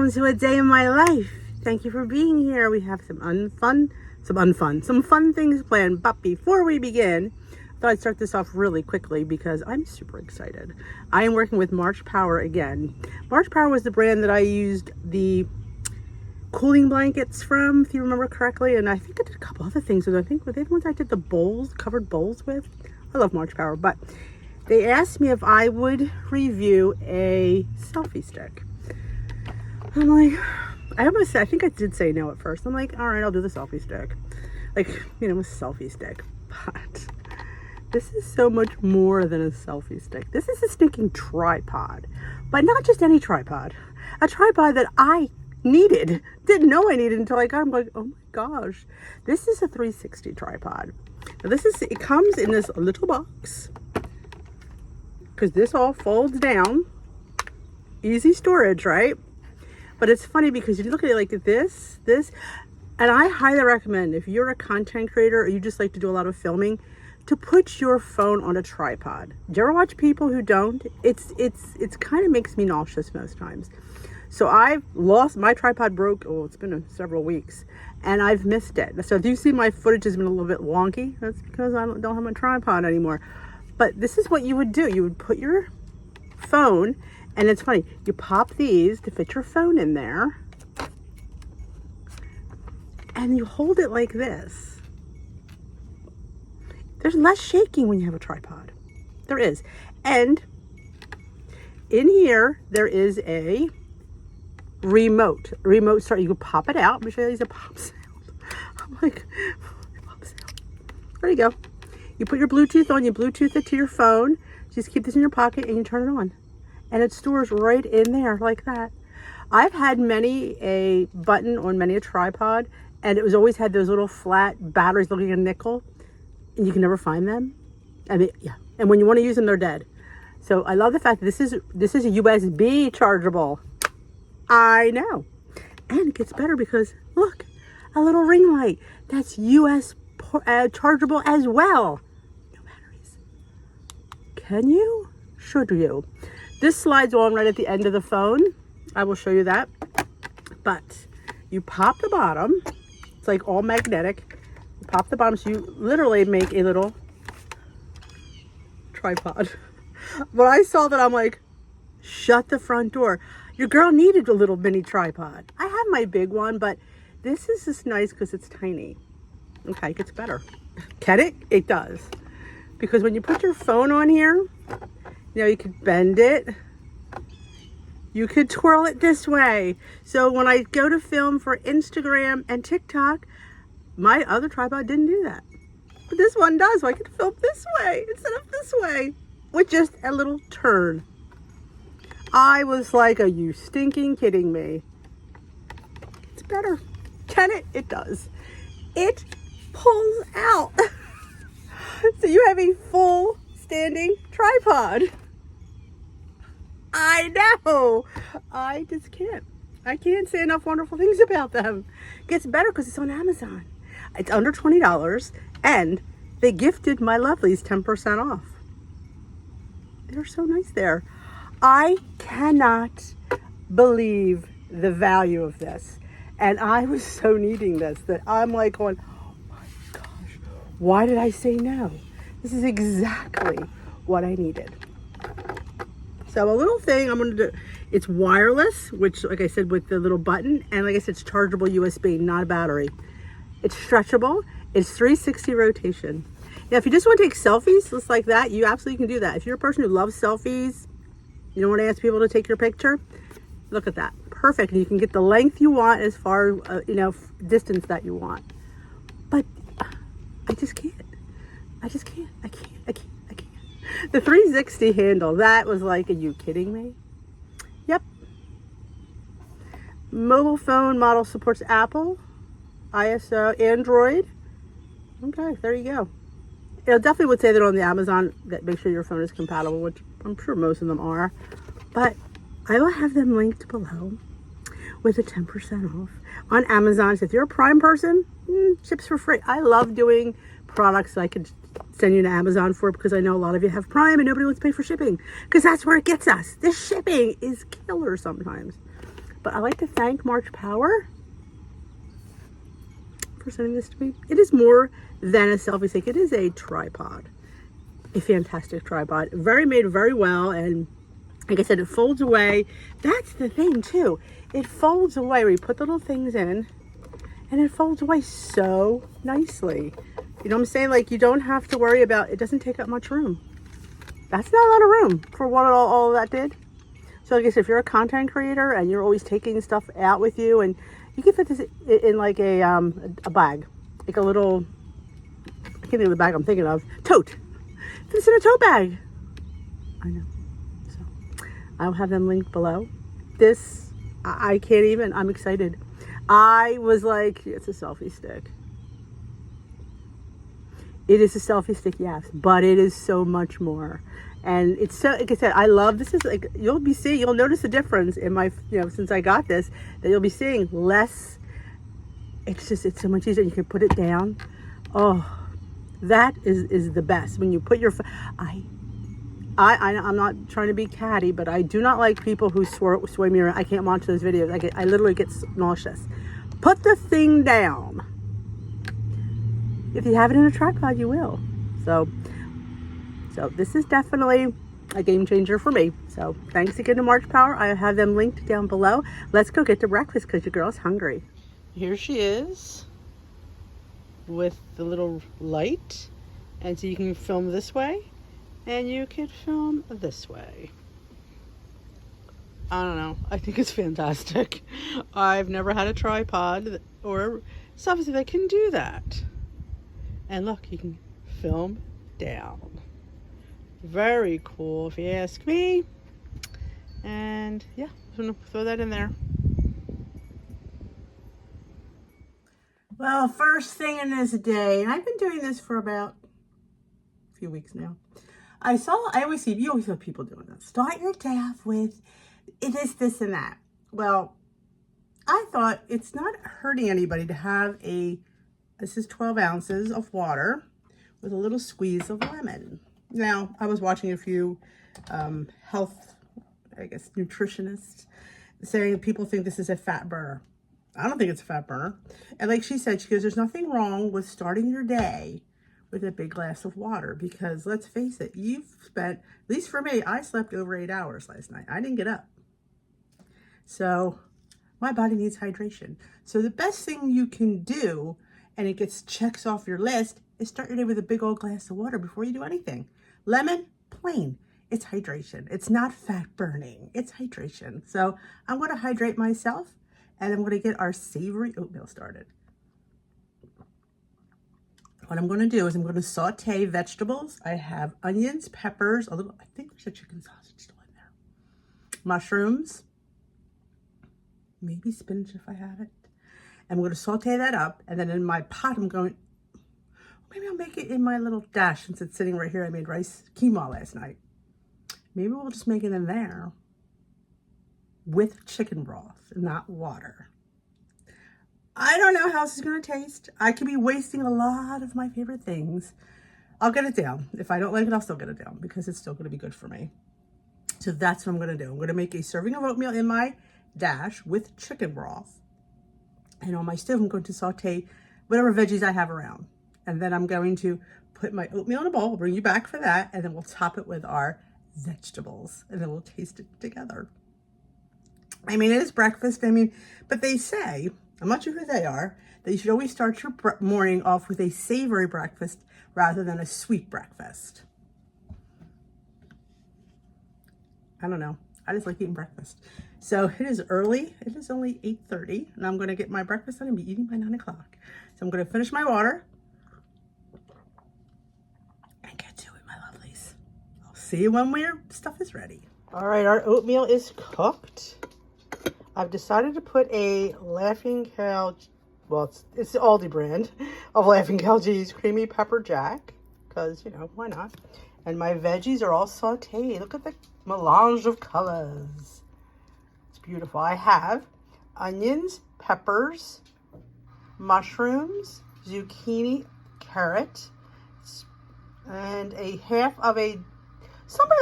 welcome to a day in my life. Thank you for being here. We have some fun things planned. But before we begin, I thought I'd start this off really quickly because I'm super excited. I am working with Marchpower again. Marchpower was the brand that I used the cooling blankets from, if you remember correctly, and I think I did a couple other things with it. I think were they the ones I did the bowls, covered bowls with. I love Marchpower, but they asked me if I would review a selfie stick. I'm like, I think I did say no at first. I'm like, all right, I'll do the selfie stick. Like, you know, a selfie stick. But this is so much more than a selfie stick. This is a stinking tripod. But not just any tripod. A tripod that I needed. Didn't know I needed until I got it. I'm like, oh my gosh. This is a 360 tripod. Now it comes in this little box. Because this all folds down. Easy storage, right? But it's funny because you look at it like this, and I highly recommend if you're a content creator or you just like to do a lot of filming, to put your phone on a tripod. Do you ever watch people who don't? It's kind of makes me nauseous most times. So I've lost, my tripod broke, it's been several weeks, and I've missed it. So if you see my footage has been a little bit wonky, that's because I don't have my tripod anymore. But this is what you would do. You would put your phone, and it's funny, you pop these to fit your phone in there, and you hold it like this. There's less shaking when you have a tripod. There is. And in here, there is a remote start. You can pop it out. Let me show you these pop sound. I'm like, pop sound. There you go. You put your Bluetooth on, you Bluetooth it to your phone. Just keep this in your pocket and you turn it on. And it stores right in there like that. I've had a button on many a tripod, and it was always had those little flat batteries looking like a nickel, and you can never find them. I mean, yeah. And when you want to use them, they're dead. So I love the fact that this is a USB chargeable. I know. And it gets better because look, a little ring light that's chargeable as well. No batteries. Can you? Should you? This slides on right at the end of the phone. I will show you that. But you pop the bottom. It's like all magnetic. You pop the bottom, so you literally make a little tripod. When I saw that, I'm like, shut the front door. Your girl needed a little mini tripod. I have my big one, but this is just nice because it's tiny. Okay, it gets better. Can it? It does. Because when you put your phone on here, you know, you could bend it. You could twirl it this way. So when I go to film for Instagram and TikTok, my other tripod didn't do that. But this one does, so I can film this way instead of this way with just a little turn. I was like, are you stinking kidding me? It's better. Can it? It does. It pulls out. So you have a full standing tripod. I know. I just can't. I can't say enough wonderful things about them. It gets better because it's on Amazon. It's under $20, and they gifted my lovelies 10% off. They're so nice there. I cannot believe the value of this. And I was so needing this that I'm like going, oh my gosh, why did I say no? This is exactly what I needed. So a little thing I'm going to do, it's wireless, which like I said with the little button, and like I said, it's chargeable USB, not a battery. It's stretchable. It's 360 rotation. Now, if you just want to take selfies just like that, you absolutely can do that. If you're a person who loves selfies, you don't want to ask people to take your picture, look at that. Perfect. And you can get the length you want as far, distance that you want. But I just can't. I can't. The 360 handle, that was like, are you kidding me? Yep. Mobile phone model supports Apple, ISO, Android. Okay, there you go. It definitely would say that on the Amazon that make sure your phone is compatible, which I'm sure most of them are. But I will have them linked below with a 10% off on Amazon. So if you're a Prime person, ships for free. I love doing products I could send you to Amazon for because I know a lot of you have Prime and nobody wants to pay for shipping because that's where it gets us. The shipping is killer sometimes. But I'd like to thank Marchpower for sending this to me. It is more than a selfie stick. It is a tripod. A fantastic tripod. Made very well, and like I said, it folds away. That's the thing too. It folds away where you put the little things in, and it folds away so nicely. You know what I'm saying? Like, you don't have to worry about, it doesn't take up much room. That's not a lot of room for what all that did. So I guess if you're a content creator and you're always taking stuff out with you, and you can fit this in like a bag, like a little, I can't think of the bag I'm thinking of, tote. Fit this in a tote bag. I know. So I'll have them linked below. This, I can't even, I'm excited. I was like, it's a selfie stick. It is a selfie stick, yes, but it is so much more. And it's so, like I said, I love, this is like, you'll notice a difference in my, since I got this, that you'll be seeing less. It's so much easier. You can put it down. Oh, that is the best. When you put your, I'm not trying to be catty, but I do not like people who sway me around. I can't watch those videos. I literally get nauseous. Put the thing down. If you have it in a tripod, you will. So this is definitely a game changer for me. So thanks again to Marchpower. I have them linked down below. Let's go get to breakfast because your girl's hungry. Here she is with the little light. And so you can film this way and you can film this way. I don't know. I think it's fantastic. I've never had a tripod or something that can do that. And look, you can film down. Very cool if you ask me. And yeah, I'm gonna throw that in there. Well, first thing in this day, and I've been doing this for about a few weeks now. I always see, you always have people doing this. Start your day off with this, and that. Well, I thought it's not hurting anybody to have this is 12 ounces of water with a little squeeze of lemon. Now, I was watching a few health, nutritionists saying people think this is a fat burner. I don't think it's a fat burner. And like she said, she goes, there's nothing wrong with starting your day with a big glass of water, because let's face it, you've spent, at least for me, I slept over 8 hours last night. I didn't get up. So my body needs hydration. So the best thing you can do, and it checks off your list, is start your day with a big old glass of water before you do anything. Lemon, plain. It's hydration. It's not fat burning. It's hydration. So I'm going to hydrate myself, and I'm going to get our savory oatmeal started. What I'm going to do is I'm going to saute vegetables. I have onions, peppers, I think there's a chicken sausage still in there. Mushrooms, maybe spinach if I have it. I'm going to saute that up, and then in my pot maybe I'll make it in my little dash, since it's sitting right here. I made rice quinoa last night. Maybe we'll just make it in there with chicken broth, not water. I don't know how this is going to taste. I could be wasting a lot of my favorite things. I'll get it down. If I don't like it, I'll still get it down, because it's still going to be good for me. So that's what I'm going to do. I'm going to make a serving of oatmeal in my dash with chicken broth. And on my stove, I'm going to saute whatever veggies I have around. And then I'm going to put my oatmeal in a bowl. I'll bring you back for that. And then we'll top it with our vegetables. And then we'll taste it together. I mean, it is breakfast. But they say, I'm not sure who they are, that you should always start your morning off with a savory breakfast rather than a sweet breakfast. I don't know. I just like eating breakfast. So it is early. It is only 8:30, and I'm going to get my breakfast done and be eating by 9 o'clock. So I'm going to finish my water and get to it, my lovelies. I'll see you when your stuff is ready. All right, our oatmeal is cooked. I've decided to put a Laughing Cow, well, it's the Aldi brand of Laughing Cow cheese, creamy pepper jack, because, why not? And my veggies are all sauteed. Look at the melange of colors. It's beautiful. I have onions, peppers, mushrooms, zucchini, carrot, and somebody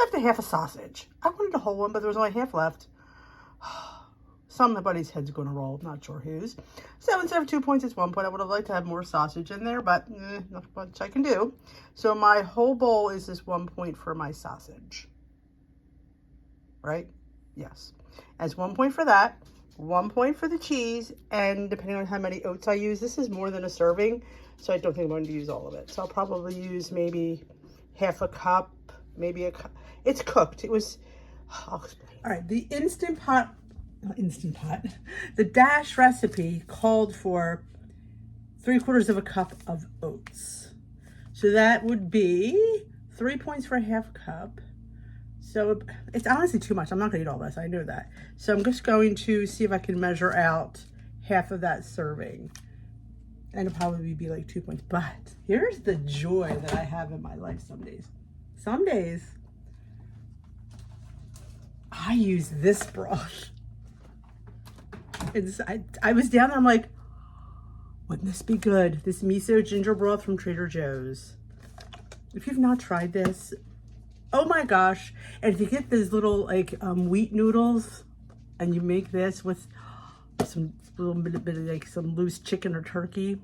left a half a sausage. I wanted a whole one, but there was only half left. Somebody's head's going to roll. Not sure whose. So instead of 2 points, it's 1 point. I would have liked to have more sausage in there, but not much I can do. So my whole bowl is this 1 point for my sausage. Right? Yes. As 1 point for that, 1 point for the cheese, and depending on how many oats I use, this is more than a serving, so I don't think I'm going to use all of it. So I'll probably use maybe half a cup, maybe a cup. It's cooked. It was, I'll explain. All right, the the Dash recipe called for 3/4 of a cup of oats. So that would be 3 points for a half cup. So it's honestly too much. I'm not going to eat all this. I know that. So I'm just going to see if I can measure out half of that serving. And it'll probably be like 2 points. But here's the joy that I have in my life some days. Some days, I use this broth. I was down there, I'm like, wouldn't this be good? This miso ginger broth from Trader Joe's. If you've not tried this, oh my gosh. And if you get those little like wheat noodles and you make this with some little bit of like some loose chicken or turkey,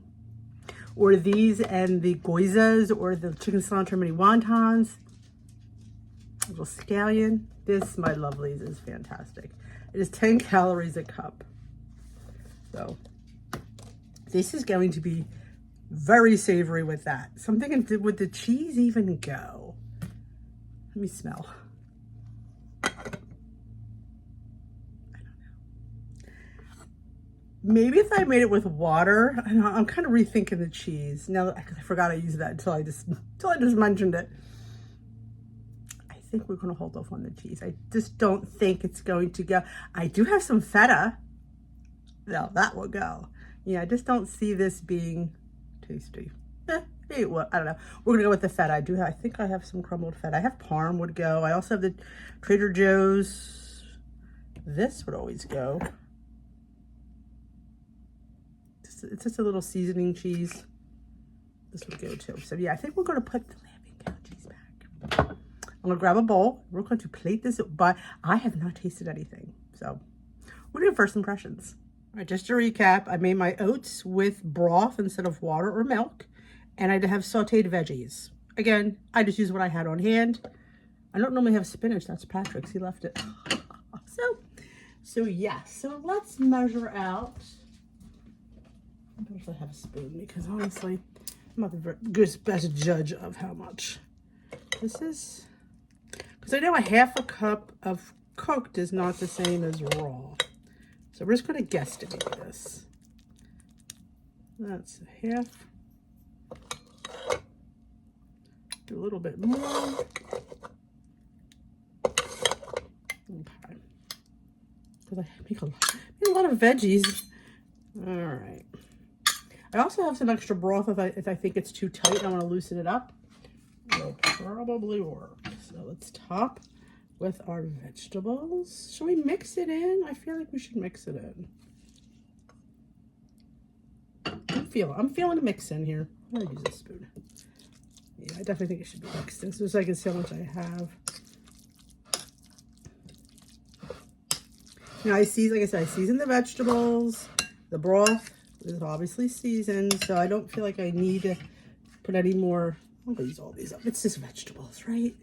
or these and the goizas or the chicken cilantro mini wontons, a little scallion, this, my lovelies, is fantastic. It is 10 calories a cup. So this is going to be very savory with that. Something would the cheese even go? Let me smell. I don't know. Maybe if I made it with water, I'm kind of rethinking the cheese. Now, I forgot I used that until I just mentioned it. I think we're going to hold off on the cheese. I just don't think it's going to go. I do have some feta. No, that will go. Yeah, I just don't see this being tasty. Well, I don't know. We're gonna go with the feta. I think I have some crumbled feta. I have parm would go. I also have the Trader Joe's. This would always go. It's just a little seasoning cheese. This would go too. So yeah, I think we're gonna put the lamb and cow cheese back. I'm gonna grab a bowl. We're going to plate this, but I have not tasted anything. So we're doing first impressions. All right, just to recap, I made my oats with broth instead of water or milk. And I have sauteed veggies. Again, I just use what I had on hand. I don't normally have spinach. That's Patrick's. He left it. So yes. So let's measure out. I don't know if I have a spoon because honestly, I'm not the best judge of how much. This is, because I know a half a cup of cooked is not the same as raw. So we're just going to guesstimate this. That's a half. Do a little bit more. Okay. Because I make a lot of veggies. All right. I also have some extra broth if I think it's too tight and I want to loosen it up. It'll probably work. So let's top with our vegetables. Should we mix it in? I feel like we should mix it in. I'm feeling a mix in here. I'm gonna use a spoon. Yeah, I definitely think it should be mixed in so I can see how much I have. Now like I said, I seasoned the vegetables. The broth is obviously seasoned, so I don't feel like I need to put any more. I'm gonna use all these up. It's just vegetables, right?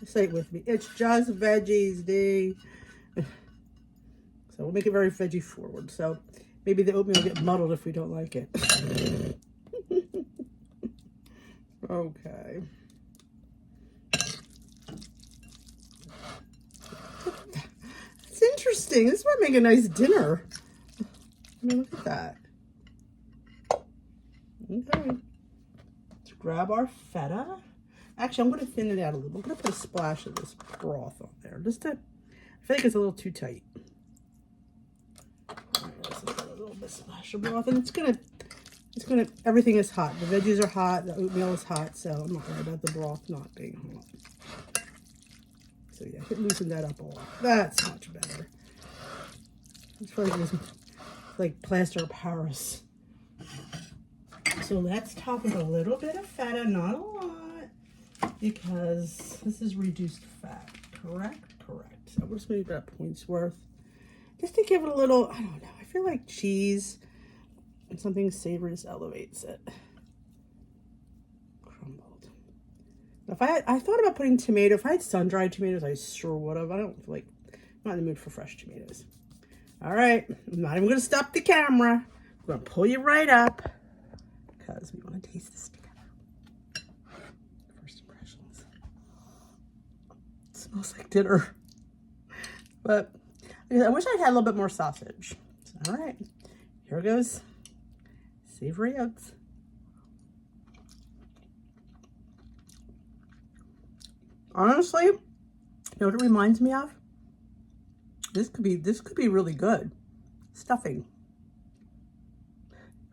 Say it with me. It's just veggies, D. So we'll make it very veggie forward. So maybe the oatmeal will get muddled if we don't like it. Okay. It's interesting. This might make a nice dinner. I mean, look at that. Okay. Let's grab our feta. Actually, I'm going to thin it out a little. I'm going to put a splash of this broth on there. I feel like it's a little too tight. All right, let's put a little bit splash of broth. And it's going to, everything is hot. The veggies are hot. The oatmeal is hot. So I'm not worried about the broth not being hot. So yeah, I can loosen that up a lot. That's much better. It's like plaster of Paris. So let's top with a little bit of feta, not a lot, because this is reduced fat. Correct? Correct. So we're just going to do that points worth. just to give it a little, I don't know, I feel like cheese and something savory just elevates it. Crumbled. If I thought about putting tomato, if I had sun-dried tomatoes, I sure would have. I don't feel like, I'm not in the mood for fresh tomatoes. All right, I'm not even gonna stop the camera. I'm gonna pull you right up because we want to taste this together. First impressions. It smells like dinner, but I wish I'd had a little bit more sausage. All right, here goes savory oats. Honestly, you know what it reminds me of? This could be really good. Stuffing.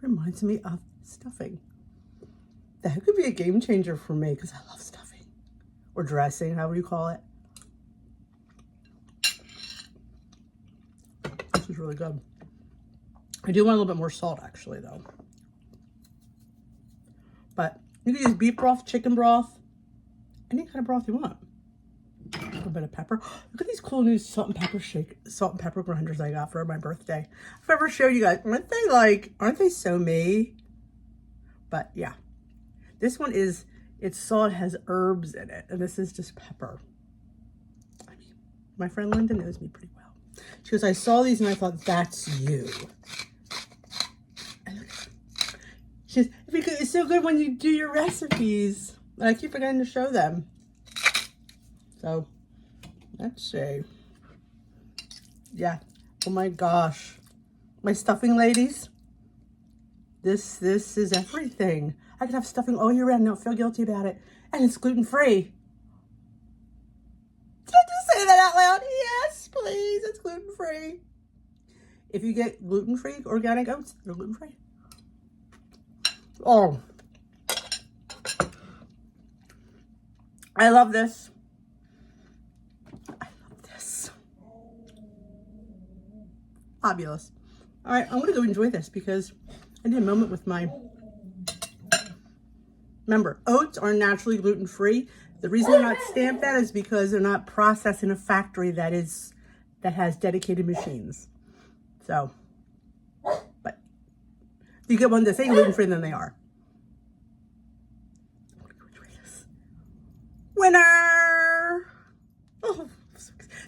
Reminds me of stuffing. That could be a game changer for me because I love stuffing. Or dressing, however you call it. This is really good. I do want a little bit more salt actually though. But you can use beef broth, chicken broth, any kind of broth you want. A little bit of pepper. Look at these cool new salt and pepper grinders I got for my birthday. I've ever showed you guys, aren't they so me? But yeah, this one is, it's salt, has herbs in it, and this is just pepper. I mean, my friend Linda knows me pretty well. She goes, I saw these and I thought, that's you. And she goes, because it's so good when you do your recipes. And I keep forgetting to show them. So, let's see. Yeah. Oh my gosh. My stuffing ladies. This is everything. I can have stuffing all year round and not feel guilty about it. And it's gluten-free. Did I just say that out loud? Yes, please. It's gluten-free. If you get gluten-free organic oats, they're gluten-free. Oh. I love this. Fabulous. All right, I'm gonna go enjoy this because I need a moment with my, remember, oats are naturally gluten-free. The reason they're not stamped that is because they're not processed in a factory that has dedicated machines. So, but if you get one that say gluten-free, then they are. I'm gonna go enjoy this. Winner! Oh.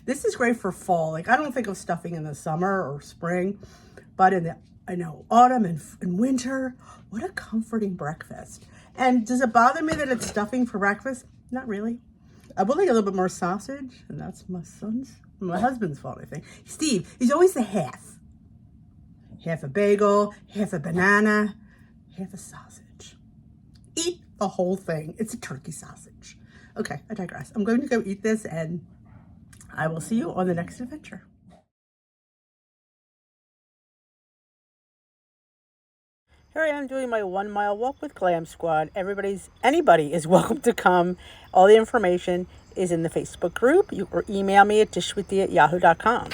This is great for fall. Like, I don't think of stuffing in the summer or spring, but in the, I know, autumn and winter, what a comforting breakfast. And does it bother me that it's stuffing for breakfast? Not really. I will like a little bit more sausage, and that's my husband's fault, I think. Steve, he's always the half. Half a bagel, half a banana, half a sausage. Eat the whole thing. It's a turkey sausage. Okay, I digress. I'm going to go eat this, and I will see you on the next adventure. Here I am doing my 1 mile walk with Glam Squad. Anybody is welcome to come. All the information is in the Facebook group. You or email me at dishwithdee@yahoo.com.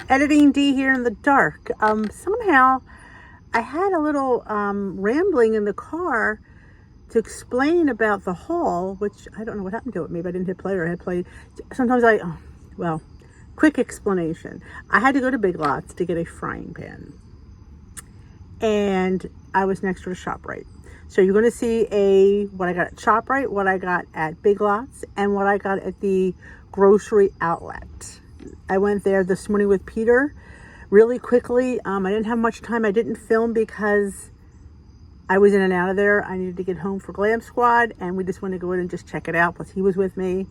Editing D here in the dark. Somehow I had a little rambling in the car to explain about the haul, which I don't know what happened to it. Maybe I didn't hit play or I had played. Sometimes quick explanation. I had to go to Big Lots to get a frying pan. And I was next to the ShopRite. So you're going to see what I got at ShopRite, what I got at Big Lots, and what I got at the grocery outlet. I went there this morning with Peter really quickly. I didn't have much time. I didn't film because I was in and out of there. I needed to get home for Glam Squad, and we just wanted to go in and just check it out. Plus, he was with me.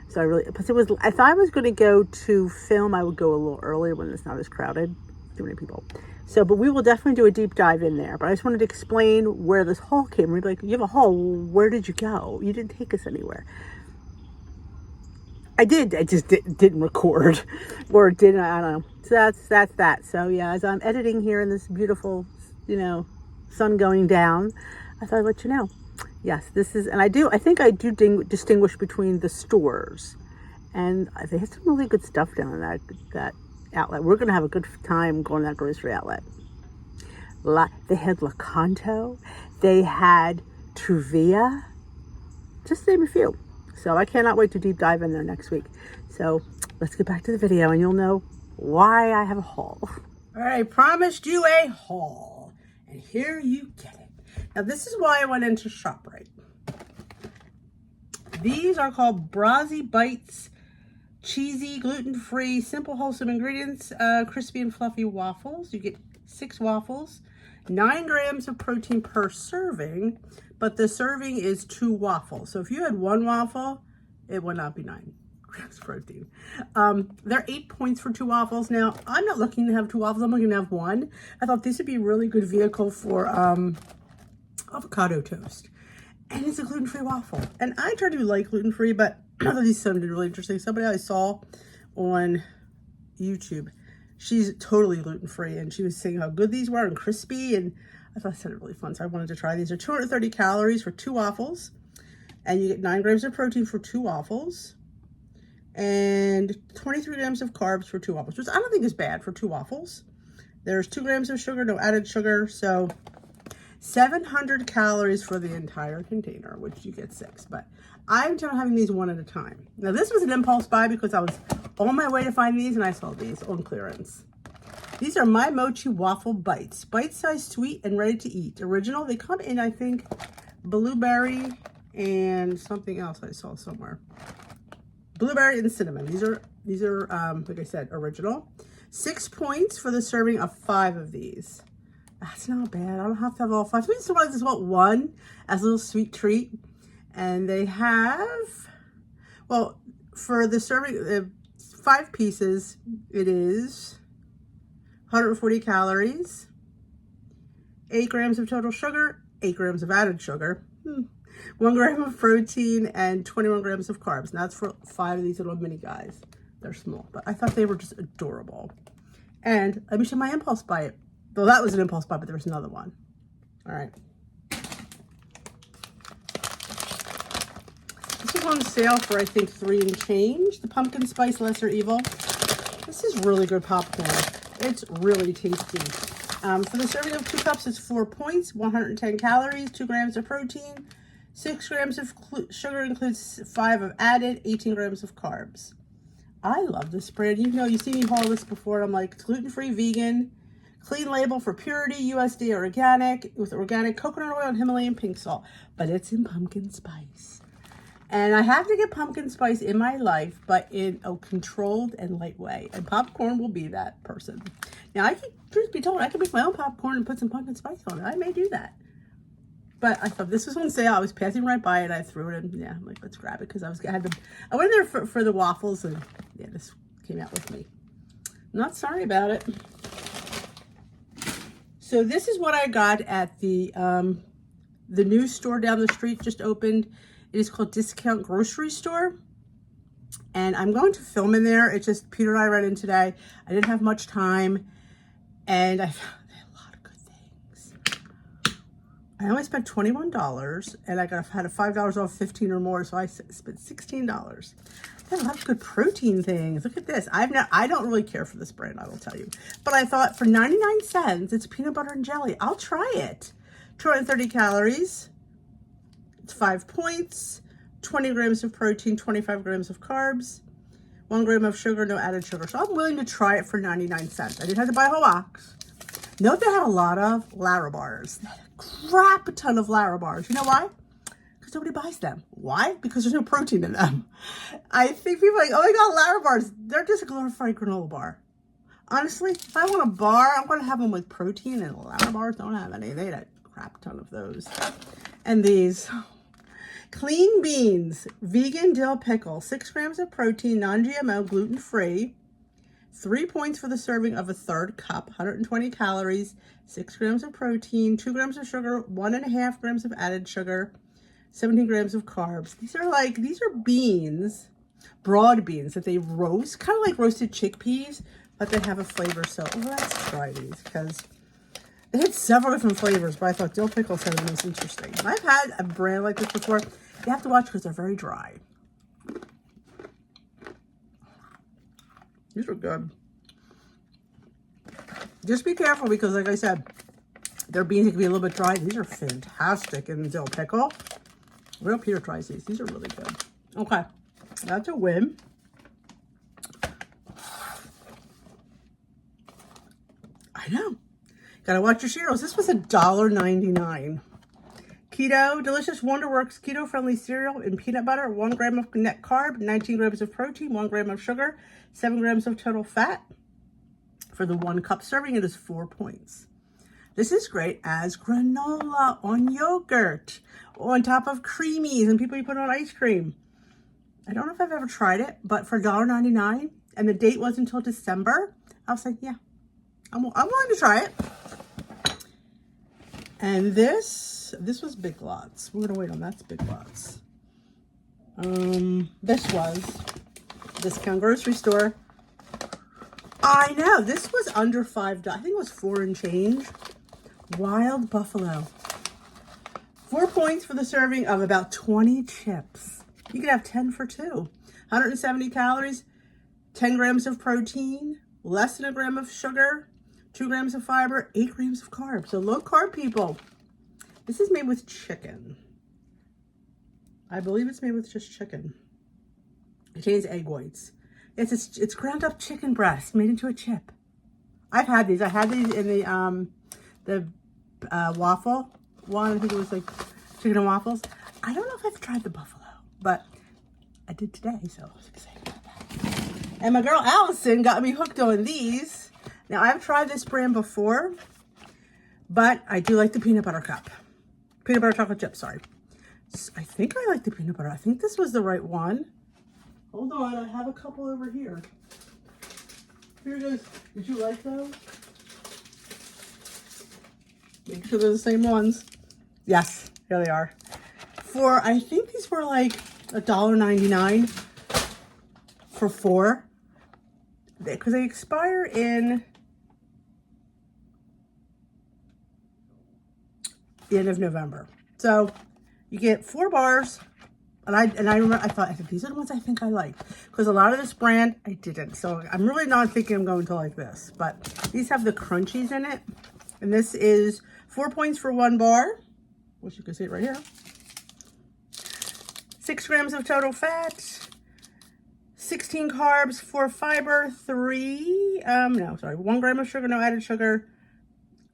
So if I was going to go to film, I would go a little earlier when it's not as crowded, too many people. So, but we will definitely do a deep dive in there. But I just wanted to explain where this haul came from. We'd be like, you have a haul, where did you go? You didn't take us anywhere. I did, I just didn't record, or didn't, I don't know. So that's that. So yeah, as I'm editing here in this beautiful, sun going down, I thought I'd let you know. Yes, this is, and I think I do distinguish between the stores, and they have some really good stuff down in that outlet. We're going to have a good time going to that grocery outlet. They had Lakanto, they had Truvia, just to name a few. So I cannot wait to deep dive in there next week. So let's get back to the video and you'll know why I have a haul. All right, I promised you a haul, and here you get it. Now, this is why I went into ShopRite. These are called Brazzi Bites, cheesy, gluten-free, simple, wholesome ingredients, crispy and fluffy waffles. You get 6 waffles, 9 grams of protein per serving, but the serving is 2 waffles. So if you had 1 waffle, it would not be 9 grams of protein. They're 8 points for 2 waffles. Now, I'm not looking to have 2 waffles. I'm looking to have 1. I thought this would be a really good vehicle for avocado toast. And it's a gluten-free waffle. And I try to like gluten-free, but I thought these sounded really interesting. Somebody I saw on YouTube, she's totally gluten-free, and she was saying how good these were and crispy, and I thought it sounded really fun, so I wanted to try these. They're 230 calories for 2 waffles, and you get 9 grams of protein for 2 waffles, and 23 grams of carbs for 2 waffles, which I don't think is bad for 2 waffles. There's 2 grams of sugar, no added sugar, so 700 calories for the entire container, which you get 6, but I'm just having these one at a time. Now, this was an impulse buy because I was on my way to find these, and I saw these on clearance. These are My Mochi Waffle Bites. Bite-sized, sweet, and ready to eat. Original. They come in, I think, blueberry and something else I saw somewhere. Blueberry and cinnamon. These are like I said, original. 6 points for the serving of 5 of these. That's not bad. I don't have to have all 5. So I just want 1 as a little sweet treat. And they have, well, for the serving, 5 pieces, it is 140 calories, 8 grams of total sugar, 8 grams of added sugar, 1 gram of protein, and 21 grams of carbs. And that's for 5 of these little mini guys. They're small, but I thought they were just adorable. And let me show my impulse buy. Though that was an impulse buy, but there was another one. All right. This is on sale for, I think, 3 and change. The pumpkin spice lesser evil. This is really good popcorn. It's really tasty. For the serving of 2 cups, it's 4 points, 110 calories, 2 grams of protein, 6 grams of sugar, includes 5 of added, 18 grams of carbs. I love this brand. You know, you see me haul this before. I'm like, it's gluten-free, vegan, clean label for purity, USDA organic, with organic coconut oil and Himalayan pink salt. But it's in pumpkin spice. And I have to get pumpkin spice in my life, but in a controlled and light way. And popcorn will be that person. Now, I can, truth be told, I can make my own popcorn and put some pumpkin spice on it. I may do that. But I thought this was on sale. I was passing right by it. I threw it in. Yeah, I'm like, let's grab it because I went there for the waffles, and yeah, this came out with me. Not sorry about it. So this is what I got at the new store down the street just opened. It is called Discount Grocery Store. And I'm going to film in there. It's just Peter and I ran in today. I didn't have much time. And I found a lot of good things. I only spent $21. And I had a $5 off 15 or more. So I spent $16. They have a lot of good protein things. Look at this. I don't really care for this brand, I will tell you. But I thought for 99 cents, it's peanut butter and jelly. I'll try it. 230 calories. It's 5 points, 20 grams of protein, 25 grams of carbs, 1 gram of sugar, no added sugar. So I'm willing to try it for 99 cents. I didn't have to buy a whole box. Note they had a lot of Larabars. They had a crap ton of Larabars. You know why? Because nobody buys them. Why? Because there's no protein in them. I think people are like, oh, I got Larabars. They're just a glorified granola bar. Honestly, if I want a bar, I'm going to have them with protein, and Larabars don't have any. They had a crap ton of those. And these clean beans, vegan dill pickle, 6 grams of protein, non-GMO, gluten-free, 3 points for the serving of a 1/3 cup, 120 calories, 6 grams of protein, 2 grams of sugar, 1.5 grams of added sugar, 17 grams of carbs. These are beans, broad beans that they roast, kind of like roasted chickpeas, but they have a flavor. So let's try these because they had several different flavors, but I thought dill pickle sounded the most interesting. And I've had a brand like this before. You have to watch because they're very dry. These are good. Just be careful because, like I said, their beans can be a little bit dry. These are fantastic in dill pickle. Real Peter tries these. These are really good. Okay, that's a win. I know. Gotta watch your cereals. This was $1.99. Keto, delicious Wonderworks keto-friendly cereal in peanut butter, 1 gram of net carb, 19 grams of protein, 1 gram of sugar, 7 grams of total fat. For the 1 cup serving, it is 4 points. This is great as granola on yogurt, on top of creamies, and people you put on ice cream. I don't know if I've ever tried it, but for $1.99, and the date was until December, I was like, yeah, I'm willing to try it. And this was Big Lots. We're gonna wait on that's Big Lots. This was Discount Grocery Store. I know, this was under $5. I think it was 4 and change. Wild Buffalo. 4 points for the serving of about 20 chips. You could have 10 for 2. 170 calories, 10 grams of protein, less than a gram of sugar, 2 grams of fiber, 8 grams of carbs. So low carb people. This is made with chicken. I believe it's made with just chicken. It contains egg whites. It's ground up chicken breast made into a chip. I've had these. I had these in the waffle one. I think it was like chicken and waffles. I don't know if I've tried the buffalo, but I did today, so I was excited about that. And my girl Allison got me hooked on these. Now, I've tried this brand before, but I do like the peanut butter cup. Peanut butter chocolate chip, sorry. I think I like the peanut butter. I think this was the right one. Hold on, I have a couple over here. Here it is. Did you like those? Make sure they're the same ones. Yes, here they are. I think these were like $1.99 for 4. Because they expire in the end of November. So you get 4 bars. And I remember, I thought, these are the ones I think I like. Because a lot of this brand, I didn't. So I'm really not thinking I'm going to like this. But these have the crunchies in it. And this is 4 points for 1 bar. Wish you could see it right here. 6 grams of total fat. 16 carbs, 4 fiber, 1 gram of sugar, no added sugar.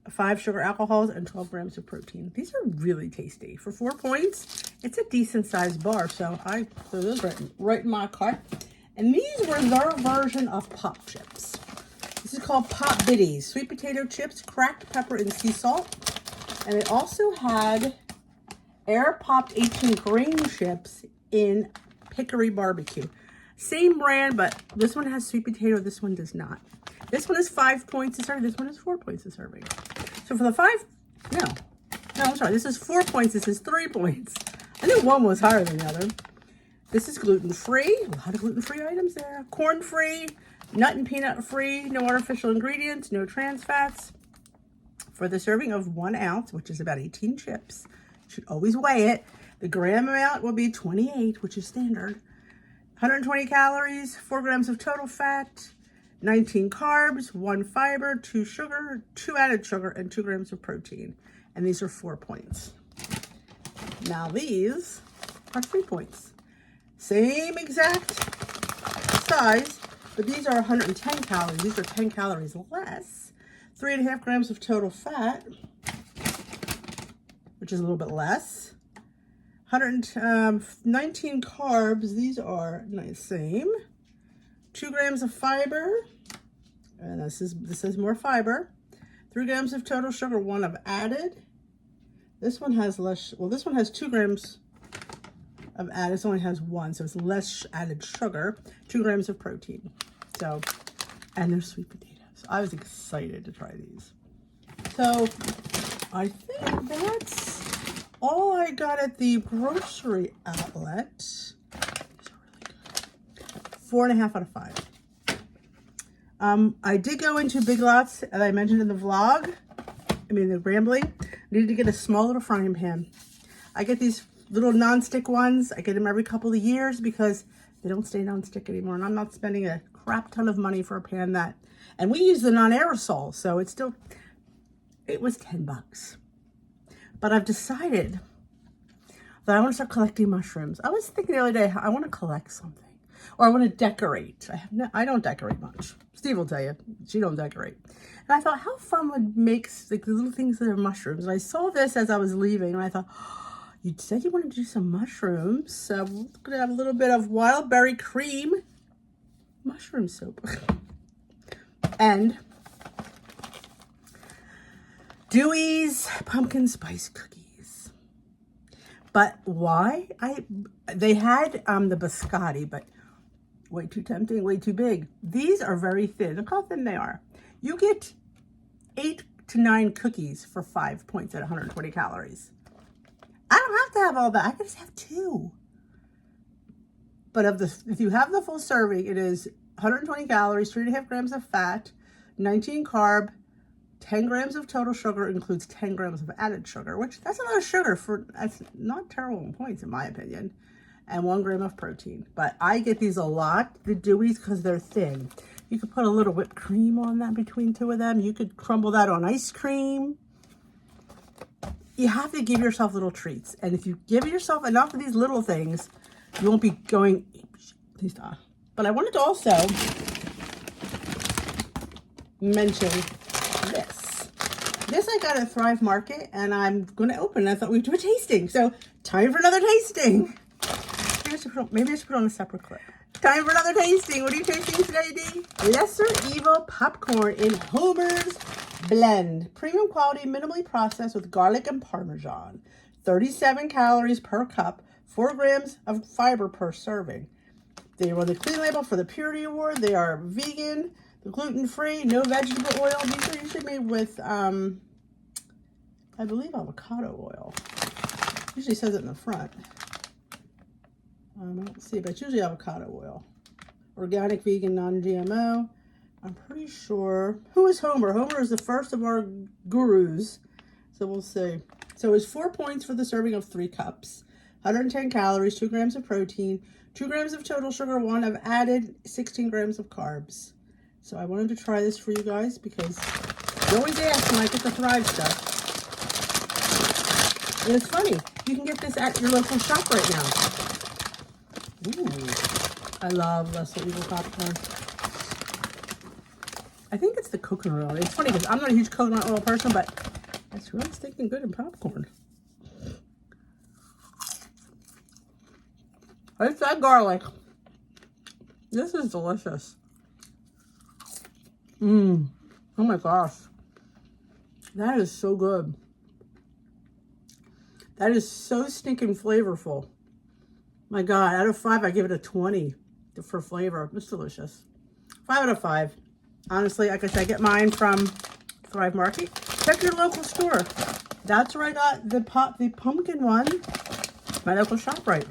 5 sugar alcohols, and 12 grams of protein. These are really tasty. For 4 points, it's a decent sized bar, so I threw those right in my cart. And these were their version of pop chips. This is called Pop Bitties. Sweet potato chips, cracked pepper, and sea salt. And it also had air popped 18 grain chips in Hickory Barbecue. Same brand, but this one has sweet potato, this one does not. This one is 5 points a serving, this one is 4 points a serving. So for the I'm sorry, this is 4 points, this is 3 points. I knew one was higher than the other. This is gluten-free, a lot of gluten-free items there. Corn-free, nut and peanut-free, no artificial ingredients, no trans fats. For the serving of 1 ounce, which is about 18 chips, you should always weigh it. The gram amount will be 28, which is standard. 120 calories, 4 grams of total fat, 19 carbs, 1 fiber, 2 sugar, 2 added sugar, and 2 grams of protein. And these are 4 points. Now these are 3 points. Same exact size, but these are 110 calories. These are 10 calories less. 3.5 grams of total fat, which is a little bit less. 19 carbs. These are the same. 2 grams of fiber, and this is more fiber. 3 grams of total sugar, 1 of added. This one has less, well, this one has 2 grams of added. This only has 1, so it's less added sugar. 2 grams of protein. So, and they're sweet potatoes. I was excited to try these. So, I think that's all I got at the grocery outlet. These are really good. 4.5 out of 5. I did go into Big Lots, as I mentioned in the vlog. The rambling. Needed to get a small little frying pan. I get these little non-stick ones. I get them every couple of years because they don't stay non-stick anymore. And I'm not spending a crap ton of money for a pan that. And we use the non-aerosol, so it was $10. But I've decided that I want to start collecting mushrooms. I was thinking the other day, I want to collect something. Or I want to decorate. I don't decorate much. Steve will tell you, she don't decorate. And I thought, how fun would make like the little things that are mushrooms. And I saw this as I was leaving, and I thought, oh, you said you wanted to do some mushrooms. So we're gonna have a little bit of wild berry cream mushroom soup. And Dewey's pumpkin spice cookies. But why? They had the biscotti, but way too tempting, way too big. These are very thin. Look how thin they are. You get 8 to 9 cookies for 5 points at 120 calories. I don't have to have all that. I can just have 2. But if you have the full serving, it is 120 calories, 3.5 grams of fat, 19 carb, 10 grams of total sugar, includes 10 grams of added sugar, which that's a lot of sugar that's not terrible in points in my opinion, and 1 gram of protein. But I get these a lot, the Dewey's, because they're thin. You could put a little whipped cream on that between 2 of them. You could crumble that on ice cream. You have to give yourself little treats. And if you give yourself enough of these little things, you won't be going, please stop. But I wanted to also mention this. This I got at Thrive Market, and I'm going to open it. I thought we'd do a tasting. So time for another tasting. Maybe I should put on a separate clip. Time for another tasting. What are you tasting today, Dee? Lesser Evil popcorn in Homer's Blend. Premium quality, minimally processed with garlic and Parmesan. 37 calories per cup, 4 grams of fiber per serving. They won the Clean Label for the Purity Award. They are vegan, gluten-free, no vegetable oil. These are usually made with, I believe, avocado oil. Usually says it in the front. I don't see, but it's usually avocado oil. Organic, vegan, non-GMO. I'm pretty sure. Who is Homer? Homer is the first of our gurus. So we'll see. So it's 4 points for the serving of 3 cups. 110 calories, 2 grams of protein, 2 grams of total sugar, 1 of added, 16 grams of carbs. So I wanted to try this for you guys because you always ask when I get the Thrive stuff. And it's funny, you can get this at your local shop right now. Ooh, I love Lesser Evil popcorn. I think it's the coconut oil. It's funny because I'm not a huge coconut oil person, but it's really stinking good in popcorn. It's that garlic. This is delicious. Oh my gosh. That is so good. That is so stinking flavorful. My God, out of 5, I give it a 20 for flavor. It's delicious. 5 out of 5. Honestly, like I said, I get mine from Thrive Market. Check your local store. That's where I got the pumpkin one. My local ShopRite.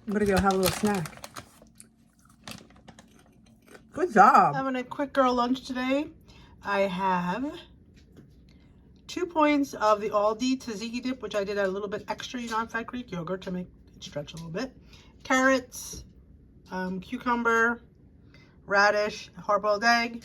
I'm gonna go have a little snack. Good job. Having a quick girl lunch today. I have 2 points of the Aldi tzatziki dip, which I did a little bit extra non-fat Greek yogurt to make it stretch a little bit. Carrots, cucumber, radish, a hard-boiled egg,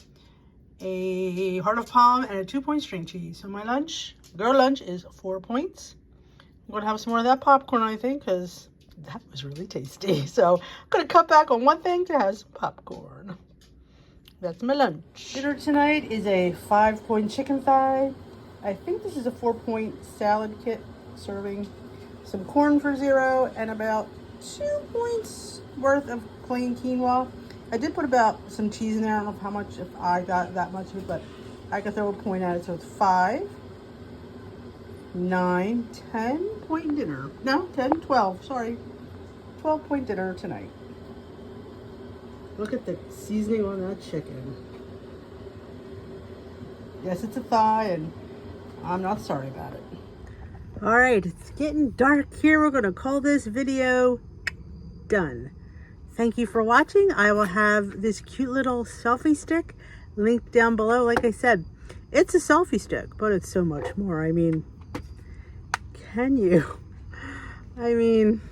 a heart of palm, and a 2-point string cheese. So my lunch, girl lunch, is 4 points. I'm gonna have some more of that popcorn, I think, because that was really tasty. So I'm gonna cut back on one thing to have some popcorn. That's my lunch. Dinner tonight is a 5-point chicken thigh. I think this is a 4-point salad kit serving some corn for 0 and about 2 points worth of plain quinoa. I did put about some cheese in there. I don't know how much, if I got that much of it, but I could throw a point at it. So it's 5, 9, 10 point dinner. No, 10, 12, sorry. 12-point dinner tonight. Look at the seasoning on that chicken. Yes, it's a thigh, and I'm not sorry about it. All right, it's getting dark here. We're gonna call this video done. Thank you for watching. I will have this cute little selfie stick linked down below. Like I said, it's a selfie stick, but it's so much more. I mean, can you? I mean,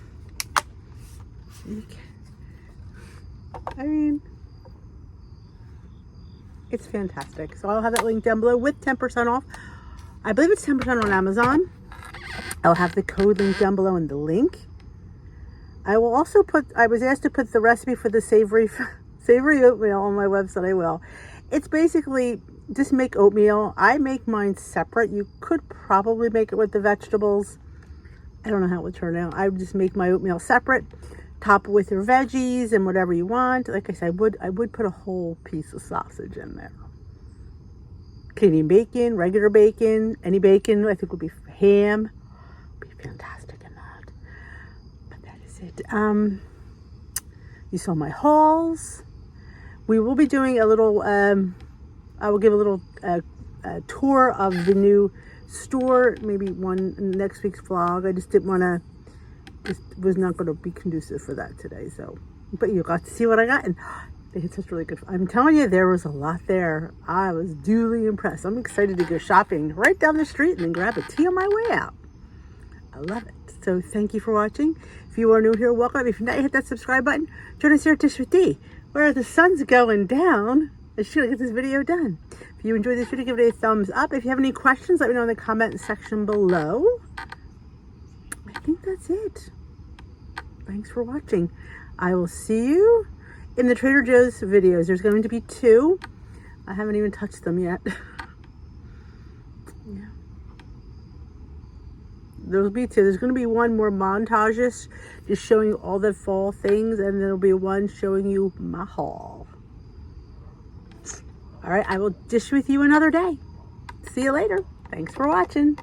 it's fantastic. So I'll have that link down below with 10% off. I believe it's 10% on Amazon. I'll have the code link down below in the link. I will also I was asked to put the recipe for the savory oatmeal on my website. I will. It's basically just make oatmeal. I make mine separate. You could probably make it with the vegetables. I don't know how it would turn out. I would just make my oatmeal separate, top it with your veggies and whatever you want. Like I said, I would put a whole piece of sausage in there. Canadian bacon, regular bacon, any bacon I think would be ham. Would be fantastic in that. But that is it. You saw my hauls. We will be doing a little, I will give a little tour of the new store, maybe one in next week's vlog. I just didn't want to, just was not going to be conducive for that today. So, but you got to see what I got, and they had such really good, I'm telling you, there was a lot there. I was duly impressed. I'm excited to go shopping right down the street and then grab a tea on my way out. I love it. So thank you for watching. If you are new here, welcome. If you're not, hit that subscribe button. Join us here at Dish with D, where the sun's going down. I should get this video done. If you enjoyed this video, give it a thumbs up. If you have any questions, let me know in the comment section below. I think that's it. Thanks for watching. I will see you in the Trader Joe's videos. There's going to be 2. I haven't even touched them yet. Yeah. There'll be 2. There's going to be one more montages, just showing you all the fall things, and there'll be one showing you my haul. All right, I will dish with you another day. See you later. Thanks for watching.